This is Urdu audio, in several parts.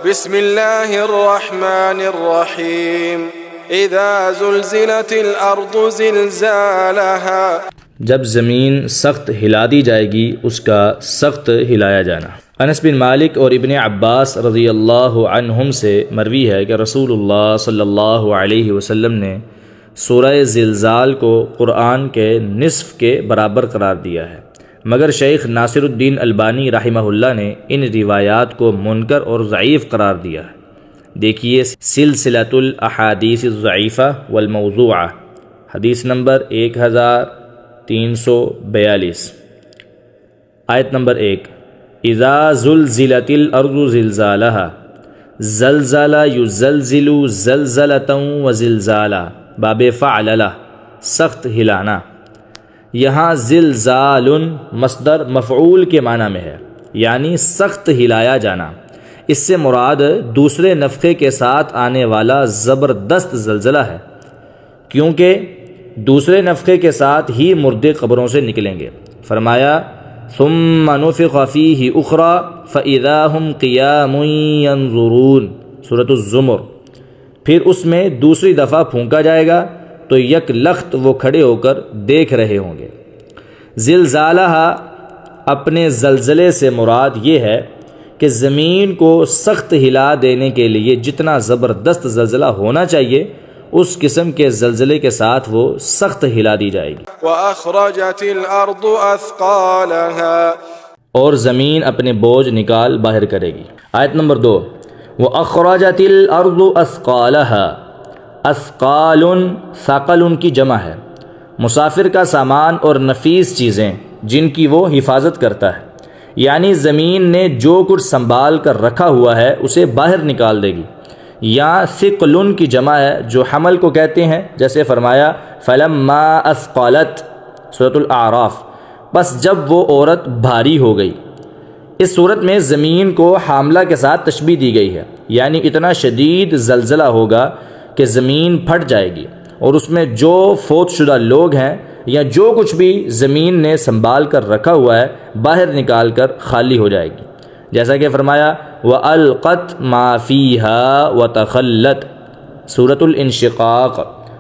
بسم اللہ الرحمن الرحیم اذا زلزلت الارض زلزالها جب زمین سخت ہلا دی جائے گی اس کا سخت ہلایا جانا۔ انس بن مالک اور ابن عباس رضی اللہ عنہم سے مروی ہے کہ رسول اللہ صلی اللہ علیہ وسلم نے سورہ زلزال کو قرآن کے نصف کے برابر قرار دیا ہے، مگر شیخ ناصر الدین البانی رحمہ اللہ نے ان روایات کو منکر اور ضعیف قرار دیا ہے۔ دیکھیے سلسلۃ الاحادیث الضعیفہ والموضوعہ، حدیث نمبر 1342، آیت نمبر 1، اذا زلزلت الارض زلزالها زلزل یزلزل زلزلۃ وزلزالا، باب فعللہ، سخت ہلانا۔ یہاں زلزال مصدر مفعول کے معنی میں ہے، یعنی سخت ہلایا جانا۔ اس سے مراد دوسرے نفخے کے ساتھ آنے والا زبردست زلزلہ ہے، کیونکہ دوسرے نفخے کے ساتھ ہی مردے قبروں سے نکلیں گے۔ فرمایا ثم نفخ فیہ اخری فاذا هم قیام ینظرون، سورۃ الزمر۔ پھر اس میں دوسری دفعہ پھونکا جائے گا تو یک لخت وہ کھڑے ہو کر دیکھ رہے ہوں گے۔ زلزالہ اپنے زلزلے سے مراد یہ ہے کہ زمین کو سخت ہلا دینے کے لیے جتنا زبردست زلزلہ ہونا چاہیے اس قسم کے زلزلے کے ساتھ وہ سخت ہلا دی جائے گی۔ وَأَخْرَجَتِ الْأَرْضُ أَثْقَالَهَا، اور زمین اپنے بوجھ نکال باہر کرے گی۔ آیت نمبر 2، وَأَخْرَجَتِ الْأَرْضُ أَثْقَالَهَا، اثقال ثقل کی جمع ہے، مسافر کا سامان اور نفیس چیزیں جن کی وہ حفاظت کرتا ہے، یعنی زمین نے جو کچھ سنبھال کر رکھا ہوا ہے اسے باہر نکال دے گی۔ یا ثقل کی جمع ہے جو حمل کو کہتے ہیں، جیسے فرمایا فلما اثقلت، سورۃ الاعراف، بس جب وہ عورت بھاری ہو گئی۔ اس صورت میں زمین کو حاملہ کے ساتھ تشبیہ دی گئی ہے، یعنی اتنا شدید زلزلہ ہوگا کہ زمین پھٹ جائے گی اور اس میں جو فوت شدہ لوگ ہیں یا جو کچھ بھی زمین نے سنبھال کر رکھا ہوا ہے باہر نکال کر خالی ہو جائے گی، جیسا کہ فرمایا وَأَلْقَتْ مَا فِيهَا وَتَخَلَّتْ، سورۃ الانشقاق،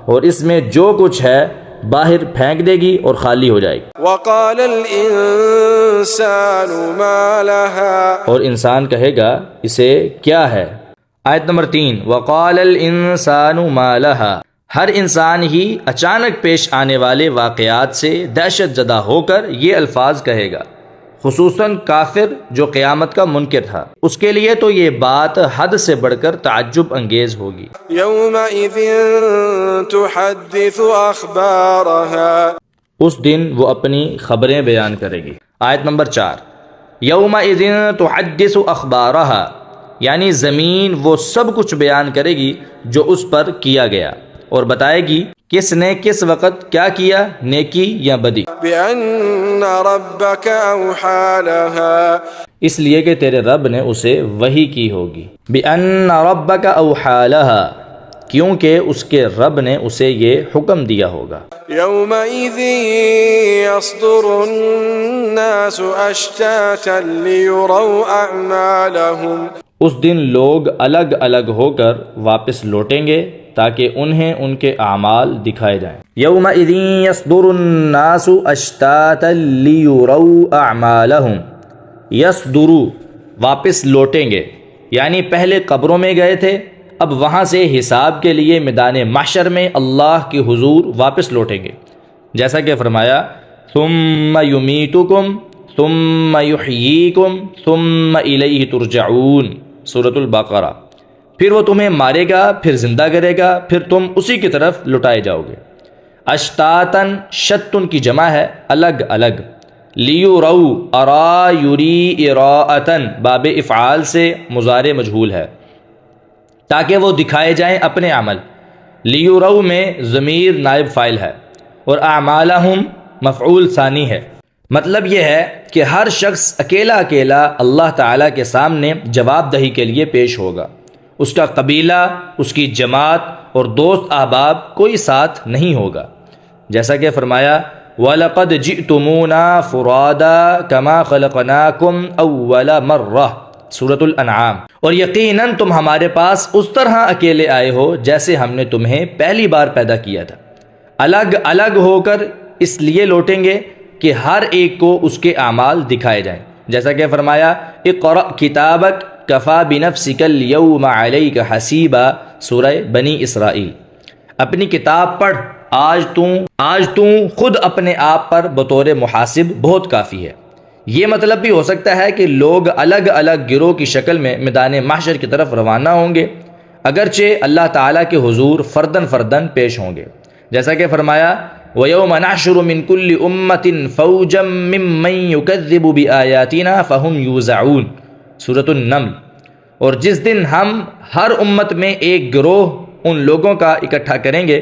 اور اس میں جو کچھ ہے باہر پھینک دے گی اور خالی ہو جائے گی۔ وَقَالَ الْإِنسَانُ مَا لَهَا، اور انسان کہے گا اسے کیا ہے۔ آیت نمبر 3، وَقَالَ الْإِنسَانُ مَا لَهَا، ہر انسان ہی اچانک پیش آنے والے واقعات سے دہشت زدہ ہو کر یہ الفاظ کہے گا، خصوصاً کافر جو قیامت کا منکر تھا، اس کے لیے تو یہ بات حد سے بڑھ کر تعجب انگیز ہوگی۔ يَوْمَئِذٍ تُحَدِّثُ أَخْبَارَهَا، اس دن وہ اپنی خبریں بیان کرے گی۔ آیت نمبر 4، يَوْمَئِذٍ تُحَدِّثُ أَخْبَارَهَا، یعنی زمین وہ سب کچھ بیان کرے گی جو اس پر کیا گیا، اور بتائے گی کس نے کس وقت کیا کیا، نیکی یا بدی۔ بِأَنَّ رَبَّكَ أَوْحَىٰ لَهَا، اس لیے کہ تیرے رب نے اسے وحی کی ہوگی۔ بِأَنَّ رَبَّكَ أَوْحَىٰ لَهَا، کیونکہ اس کے رب نے اسے یہ حکم دیا ہوگا۔ يَوْمَئِذٍ يَصْدُرُ النَّاسُ أَشْتَاتًا لِيُرَوْا أَعْمَالَهُمْ، اس دن لوگ الگ الگ ہو کر واپس لوٹیں گے تاکہ انہیں ان کے اعمال دکھائے جائیں۔ یومئذ یصدر الناس اشتاتا لیروا اعمالہم، یصدر واپس لوٹیں گے، یعنی پہلے قبروں میں گئے تھے، اب وہاں سے حساب کے لیے میدان محشر میں اللہ کے حضور واپس لوٹیں گے، جیسا کہ فرمایا ثم یمیتکم ثم یحییکم ثم الیہ ترجعون، سورۃ البقرہ۔ پھر وہ تمہیں مارے گا، پھر زندہ کرے گا، پھر تم اسی کی طرف لٹائے جاؤ گے۔ اشتاتن شتن کی جمع ہے، الگ الگ۔ لیورو ارا یری اراءتن، باب افعال سے مضارع مجہول ہے، تاکہ وہ دکھائے جائیں اپنے عمل۔ لیورو میں ضمیر نائب فاعل ہے اور اعمالہم مفعول ثانی ہے۔ مطلب یہ ہے کہ ہر شخص اکیلا اکیلا اللہ تعالیٰ کے سامنے جواب دہی کے لیے پیش ہوگا، اس کا قبیلہ، اس کی جماعت اور دوست احباب کوئی ساتھ نہیں ہوگا، جیسا کہ فرمایا وَلَقَدْ جِئْتُمُونَا فُرَادَا كَمَا خَلَقْنَاكُمْ أَوَّلَ مَرَّةٍ، سورۃ الانعام۔ اور یقیناً تم ہمارے پاس اس طرح اکیلے آئے ہو جیسے ہم نے تمہیں پہلی بار پیدا کیا تھا، الگ الگ ہو کر اس لیے لوٹیں گے کہ ہر ایک کو اس کے اعمال دکھائے جائیں، جیسا کہ فرمایا اقرأ کتابک کفا بنفسک اليوم علیک حسیبا، سورہ بنی اسرائیل۔ اپنی کتاب پڑھ، آج تو خود اپنے آپ پر بطور محاسب بہت کافی ہے۔ یہ مطلب بھی ہو سکتا ہے کہ لوگ الگ الگ گروہ کی شکل میں میدان محشر کی طرف روانہ ہوں گے، اگرچہ اللہ تعالیٰ کے حضور فردن فردن پیش ہوں گے، جیسا کہ فرمایا وَيَوْمَ نَحْشُرُ مِن كُلِّ أُمَّةٍ فَوْجًا مِّمَّن يُكَذِّبُ بِآيَاتِنَا فَهُمْ يُوزَعُونَ، سورۃ النمل۔ اور جس دن ہم ہر امت میں ایک گروہ ان لوگوں کا اکٹھا کریں گے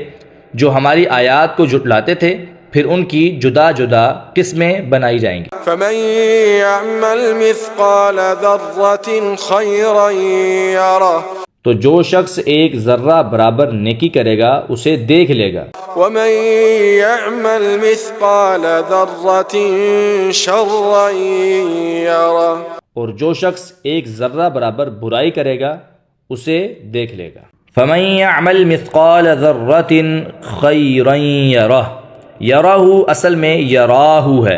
جو ہماری آیات کو جھٹلاتے تھے، پھر ان کی جدا جدا قسمیں بنائی جائیں گی۔ فمن يعمل مثقال ذرة خيرا يره، تو جو شخص ایک ذرہ برابر نیکی کرے گا اسے دیکھ لے گا، ومن يعمل مثقال ذرة شرا يره، اور جو شخص ایک ذرہ برابر برائی کرے گا اسے دیکھ لے گا۔ فمن يعمل مثقال ذرة خيرا يره، یراہ اصل میں یراہ ہے،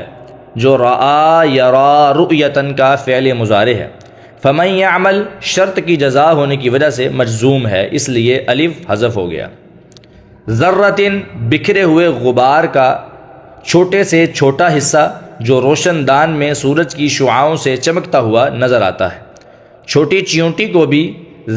جو رآ یرا رؤیتن کا فعل مضارع ہے۔ فمن یعمل شرط کی جزا ہونے کی وجہ سے مجزوم ہے، اس لیے الف حذف ہو گیا۔ ذرتن بکھرے ہوئے غبار کا چھوٹے سے چھوٹا حصہ جو روشن دان میں سورج کی شعاؤں سے چمکتا ہوا نظر آتا ہے۔ چھوٹی چیونٹی کو بھی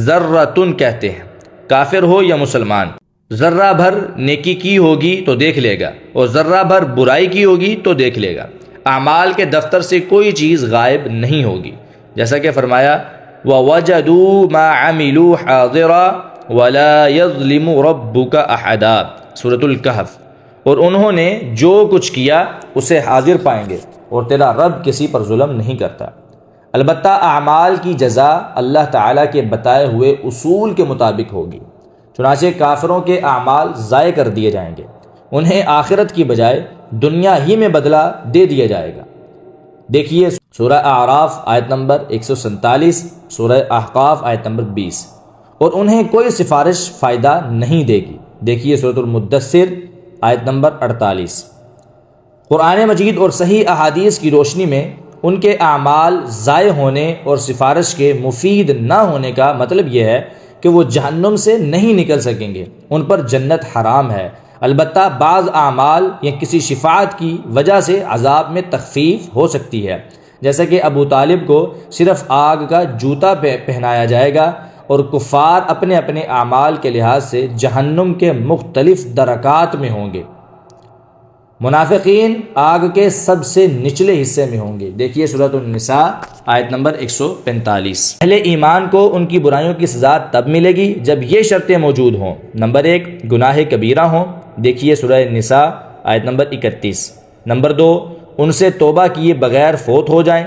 ذرتن کہتے ہیں، کافر ہو یا مسلمان۔ ذرہ بھر نیکی کی ہوگی تو دیکھ لے گا، اور ذرہ بھر برائی کی ہوگی تو دیکھ لے گا۔ اعمال کے دفتر سے کوئی چیز غائب نہیں ہوگی، جیسا کہ فرمایا وَوَجَدُوا مَا عَمِلُوا حَاضِرًا وَلَا يَظْلِمُ رَبُّكَ أَحَدًا، سورۃ الکہف۔ اور انہوں نے جو کچھ کیا اسے حاضر پائیں گے، اور تیرا رب کسی پر ظلم نہیں کرتا۔ البتہ اعمال کی جزا اللہ تعالیٰ کے بتائے ہوئے اصول کے مطابق ہوگی، چنانچہ کافروں کے اعمال ضائع کر دیے جائیں گے، انہیں آخرت کی بجائے دنیا ہی میں بدلہ دے دیا جائے گا۔ دیکھیے سورہ اعراف آیت نمبر 147، سورہ احقاف آیت نمبر 20۔ اور انہیں کوئی سفارش فائدہ نہیں دے گی، دیکھیے سورۃ المدثر آیت نمبر 48۔ قرآن مجید اور صحیح احادیث کی روشنی میں ان کے اعمال ضائع ہونے اور سفارش کے مفید نہ ہونے کا مطلب یہ ہے کہ وہ جہنم سے نہیں نکل سکیں گے، ان پر جنت حرام ہے۔ البتہ بعض اعمال یا کسی شفاعت کی وجہ سے عذاب میں تخفیف ہو سکتی ہے، جیسا کہ ابو طالب کو صرف آگ کا جوتا پہنایا جائے گا، اور کفار اپنے اپنے اعمال کے لحاظ سے جہنم کے مختلف درکات میں ہوں گے۔ منافقین آگ کے سب سے نچلے حصے میں ہوں گے، دیکھیے سورۃ النساء آیت نمبر 145۔ اہل ایمان کو ان کی برائیوں کی سزا تب ملے گی جب یہ شرطیں موجود ہوں۔ نمبر 1، گناہ کبیرہ ہوں، دیکھیے سورہ نساء آیت نمبر 31۔ نمبر 2، ان سے توبہ کیے بغیر فوت ہو جائیں۔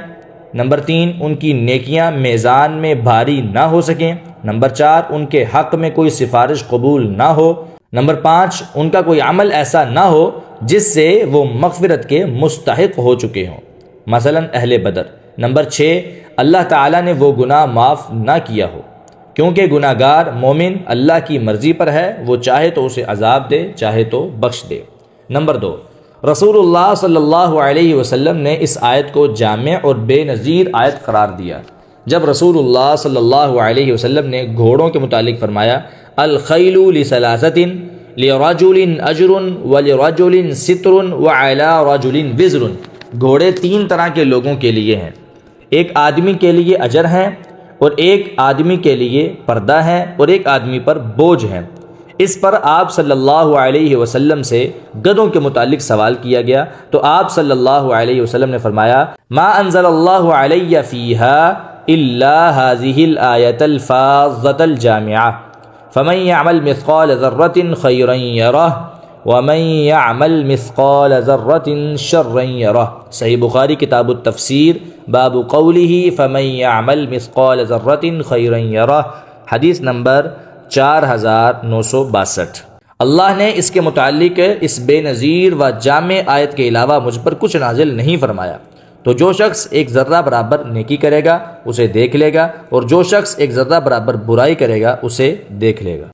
نمبر 3، ان کی نیکیاں میزان میں بھاری نہ ہو سکیں۔ نمبر 4، ان کے حق میں کوئی سفارش قبول نہ ہو۔ نمبر 5، ان کا کوئی عمل ایسا نہ ہو جس سے وہ مغفرت کے مستحق ہو چکے ہوں، مثلا اہل بدر۔ نمبر 6، اللہ تعالیٰ نے وہ گناہ معاف نہ کیا ہو، کیونکہ گناہ گار مومن اللہ کی مرضی پر ہے، وہ چاہے تو اسے عذاب دے، چاہے تو بخش دے۔ نمبر 2، رسول اللہ صلی اللہ علیہ وسلم نے اس آیت کو جامع اور بے نظیر آیت قرار دیا جب رسول اللہ صلی اللہ علیہ وسلم نے گھوڑوں کے متعلق فرمایا الخیل لثلاثۃ لرجل اجر ولرجل ستر وعلی رجل وزر، گھوڑے 3 طرح کے لوگوں کے لیے ہیں، ایک آدمی کے لیے اجر ہیں، اور ایک آدمی کے لیے پردہ ہے، اور ایک آدمی پر بوجھ ہے۔ اس پر آپ صلی اللہ علیہ وسلم سے گدھوں کے متعلق سوال کیا گیا تو آپ صلی اللہ علیہ وسلم نے فرمایا ما انزل اللہ علی فیہا الا هذه الآیۃ الفاظۃ الجامعہ فمن يعمل مثقال ذرۃ خیرا یرہ ومن يعمل مثقال ذرۃ شرا یرہ۔ صحیح بخاری کتاب التفسیر باب قولہ فمن يعمل مثقال ذرۃ خیرا یرہ، حدیث نمبر 4962۔ اللہ نے اس کے متعلق اس بے نظیر و جامع آیت کے علاوہ مجھ پر کچھ نازل نہیں فرمایا، تو جو شخص ایک ذرہ برابر نیکی کرے گا اسے دیکھ لے گا، اور جو شخص ایک ذرہ برابر برائی کرے گا اسے دیکھ لے گا۔